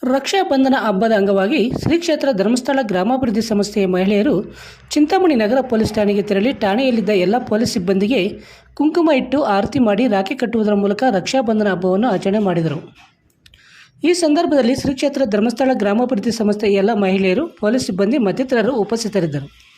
ರಕ್ಷಾಬಂಧನ ಹಬ್ಬದ ಅಂಗವಾಗಿ ಶ್ರೀ ಕ್ಷೇತ್ರ ಧರ್ಮಸ್ಥಳ ಗ್ರಾಮಾಭಿವೃದ್ಧಿ ಸಂಸ್ಥೆಯ ಮಹಿಳೆಯರು ಚಿಂತಾಮಣಿ ನಗರ ಪೊಲೀಸ್ ಠಾಣೆಗೆ ತೆರಳಿ ಠಾಣೆಯಲ್ಲಿದ್ದ ಎಲ್ಲ ಪೊಲೀಸ್ ಸಿಬ್ಬಂದಿಗೆ ಕುಂಕುಮ ಇಟ್ಟು ಆರತಿ ಮಾಡಿ ರಾಖಿ ಕಟ್ಟುವುದರ ಮೂಲಕ ರಕ್ಷಾಬಂಧನ ಹಬ್ಬವನ್ನು ಆಚರಣೆ ಮಾಡಿದರು. ಈ ಸಂದರ್ಭದಲ್ಲಿ ಶ್ರೀ ಕ್ಷೇತ್ರ ಧರ್ಮಸ್ಥಳ ಗ್ರಾಮಾಭಿವೃದ್ಧಿ ಸಂಸ್ಥೆಯ ಎಲ್ಲ ಮಹಿಳೆಯರು, ಪೊಲೀಸ್ ಸಿಬ್ಬಂದಿ ಮತ್ತಿತರರು ಉಪಸ್ಥಿತರಿದ್ದರು.